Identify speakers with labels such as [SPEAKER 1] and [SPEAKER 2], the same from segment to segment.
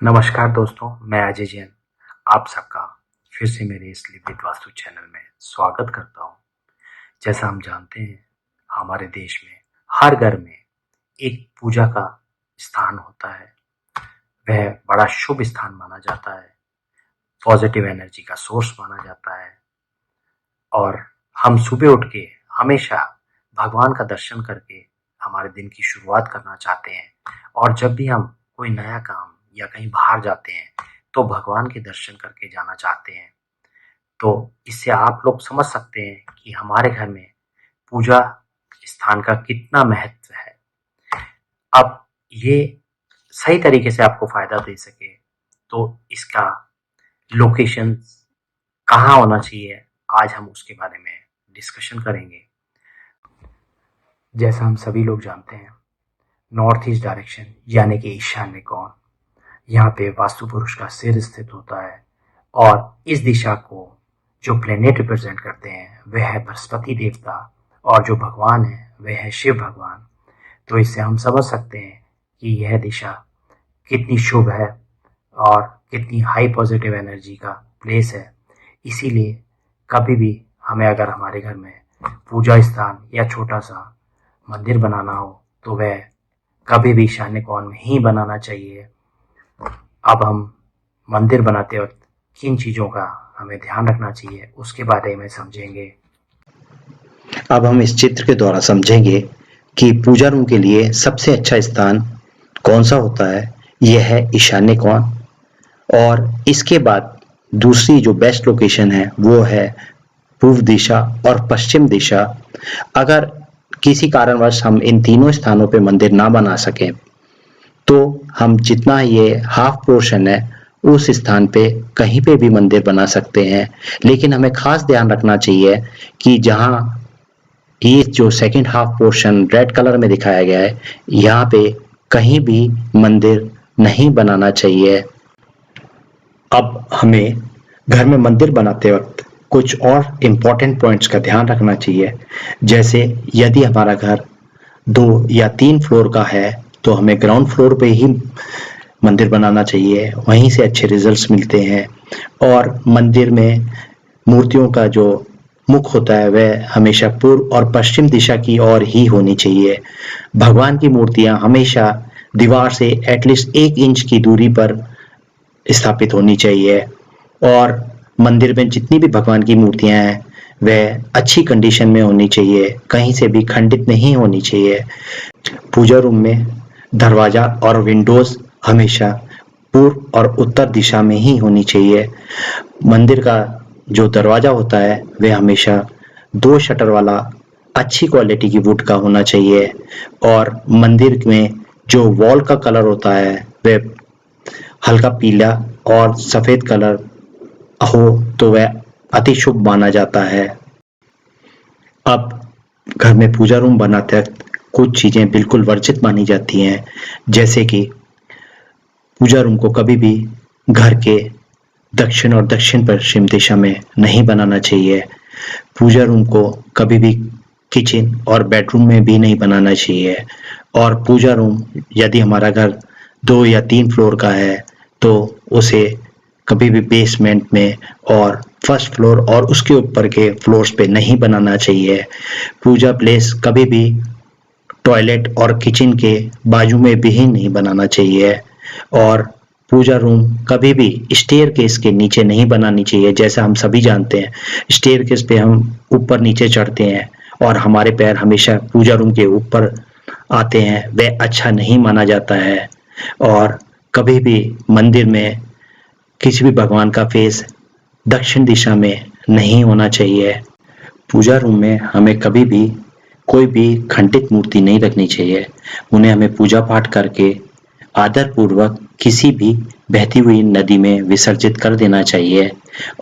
[SPEAKER 1] नमस्कार दोस्तों, मैं अजय जैन आप सबका फिर से मेरे इस लिपित वास्तु चैनल में स्वागत करता हूं। जैसा हम जानते हैं, हमारे देश में हर घर में एक पूजा का स्थान होता है। वह बड़ा शुभ स्थान माना जाता है, पॉजिटिव एनर्जी का सोर्स माना जाता है और हम सुबह उठ के हमेशा भगवान का दर्शन करके हमारे दिन की शुरुआत करना चाहते हैं। और जब भी हम कोई नया काम या कहीं बाहर जाते हैं तो भगवान के दर्शन करके जाना चाहते हैं। तो इससे आप लोग समझ सकते हैं कि हमारे घर में पूजा स्थान का कितना महत्व है। अब ये सही तरीके से आपको फायदा दे सके तो इसका लोकेशन कहाँ होना चाहिए, आज हम उसके बारे में डिस्कशन करेंगे। जैसा हम सभी लोग जानते हैं, नॉर्थ ईस्ट डायरेक्शन यानी कि ईशान्य कोण, यहाँ पे वास्तु पुरुष का सिर स्थित होता है और इस दिशा को जो प्लेनेट रिप्रेजेंट करते हैं वह है बृहस्पति देवता और जो भगवान है वह है शिव भगवान। तो इससे हम समझ सकते हैं कि यह दिशा कितनी शुभ है और कितनी हाई पॉजिटिव एनर्जी का प्लेस है। इसीलिए कभी भी हमें अगर हमारे घर में पूजा स्थान या छोटा सा मंदिर बनाना हो तो वह कभी भी ईशान्य कोण में ही बनाना चाहिए। अब हम मंदिर बनाते वक्त किन चीज़ों का हमें ध्यान रखना चाहिए उसके बारे में समझेंगे।
[SPEAKER 2] अब हम इस चित्र के द्वारा समझेंगे कि पूजा रूम के लिए सबसे अच्छा स्थान कौन सा होता है। यह है ईशान्य कोण और इसके बाद दूसरी जो बेस्ट लोकेशन है वो है पूर्व दिशा और पश्चिम दिशा। अगर किसी कारणवश हम इन तीनों स्थानों पे मंदिर ना बना सकें तो हम जितना ये हाफ पोर्शन है उस स्थान पे कहीं पे भी मंदिर बना सकते हैं। लेकिन हमें खास ध्यान रखना चाहिए कि जहाँ ये जो second half portion red colour में दिखाया गया है यहाँ पे कहीं भी मंदिर नहीं बनाना चाहिए। अब हमें घर में मंदिर बनाते वक्त कुछ और इम्पोर्टेंट पॉइंट्स का ध्यान रखना चाहिए। जैसे यदि हमारा घर 2 या 3 फ्लोर का है तो हमें ग्राउंड फ्लोर पे ही मंदिर बनाना चाहिए, वहीं से अच्छे रिजल्ट्स मिलते हैं। और मंदिर में मूर्तियों का जो मुख होता है वह हमेशा पूर्व और पश्चिम दिशा की ओर ही होनी चाहिए। भगवान की मूर्तियां हमेशा दीवार से एटलीस्ट 1 इंच की दूरी पर स्थापित होनी चाहिए और मंदिर में जितनी भी भगवान की मूर्तियां हैं वह अच्छी कंडीशन में होनी चाहिए, कहीं से भी खंडित नहीं होनी चाहिए। पूजा रूम में दरवाजा और विंडोज हमेशा पूर्व और उत्तर दिशा में ही होनी चाहिए। मंदिर का जो दरवाजा होता है वह हमेशा 2 शटर वाला अच्छी क्वालिटी की वुड का होना चाहिए और मंदिर में जो वॉल का कलर होता है वह हल्का पीला और सफेद कलर हो तो वह अति शुभ माना जाता है। अब घर में पूजा रूम बनाते वक्त कुछ चीजें बिल्कुल वर्जित मानी जाती हैं, जैसे कि पूजा रूम को कभी भी घर के दक्षिण और दक्षिण पश्चिम दिशा में नहीं बनाना चाहिए। पूजा रूम को कभी भी किचन और बेडरूम में भी नहीं बनाना चाहिए। और पूजा रूम यदि हमारा घर 2 या 3 फ्लोर का है तो उसे कभी भी बेसमेंट में और फर्स्ट फ्लोर और उसके ऊपर के फ्लोर्स पे नहीं बनाना चाहिए। पूजा प्लेस कभी भी टॉयलेट और किचन के बाजू में भी नहीं बनाना चाहिए और पूजा रूम कभी भी स्टेयरकेस के नीचे नहीं बनानी चाहिए। जैसा हम सभी जानते हैं स्टेयरकेस पे हम ऊपर नीचे चढ़ते हैं और हमारे पैर हमेशा पूजा रूम के ऊपर आते हैं, वह अच्छा नहीं माना जाता है। और कभी भी मंदिर में किसी भी भगवान का फेस दक्षिण दिशा में नहीं होना चाहिए। पूजा रूम में हमें कभी भी कोई भी खंडित मूर्ति नहीं रखनी चाहिए। उन्हें हमें पूजा पाठ करके आदर पूर्वक किसी भी बहती हुई नदी में विसर्जित कर देना चाहिए।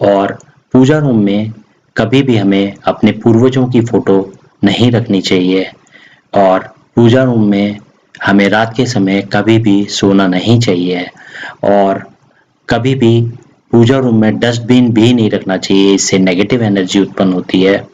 [SPEAKER 2] और पूजा रूम में कभी भी हमें अपने पूर्वजों की फोटो नहीं रखनी चाहिए और पूजा रूम में हमें रात के समय कभी भी सोना नहीं चाहिए और कभी भी पूजा रूम में डस्टबिन भी नहीं रखना चाहिए, इससे नेगेटिव एनर्जी उत्पन्न होती है।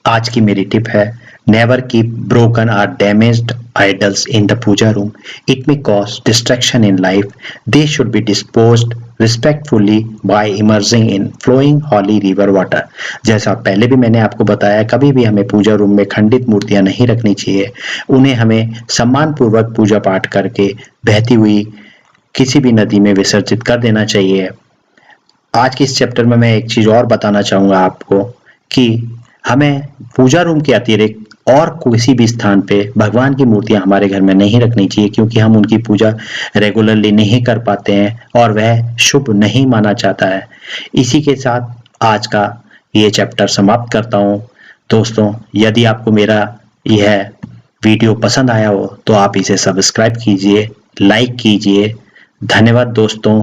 [SPEAKER 2] आज की मेरी टिप है, Never keep broken or damaged idols in the puja room. It may cause distraction in life. They should be disposed respectfully by immersing in flowing holy river water. जैसा पहले भी मैंने आपको बताया, कभी भी हमें पूजा रूम में खंडित मूर्तियां नहीं रखनी चाहिए। उन्हें हमें सम्मान पूर्वक पूजा पाठ करके बहती हुई किसी भी नदी में विसर्जित कर देना चाहिए। आज के इस चैप्टर में मैं एक चीज और बताना चाहूंगा आपको कि हमें पूजा रूम के अतिरिक्त और किसी भी स्थान पे भगवान की मूर्तियां हमारे घर में नहीं रखनी चाहिए, क्योंकि हम उनकी पूजा रेगुलरली नहीं कर पाते हैं और वह शुभ नहीं माना जाता है। इसी के साथ आज का ये चैप्टर समाप्त करता हूँ। दोस्तों, यदि आपको मेरा यह वीडियो पसंद आया हो तो आप इसे सब्सक्राइब कीजिए, लाइक कीजिए। धन्यवाद दोस्तों।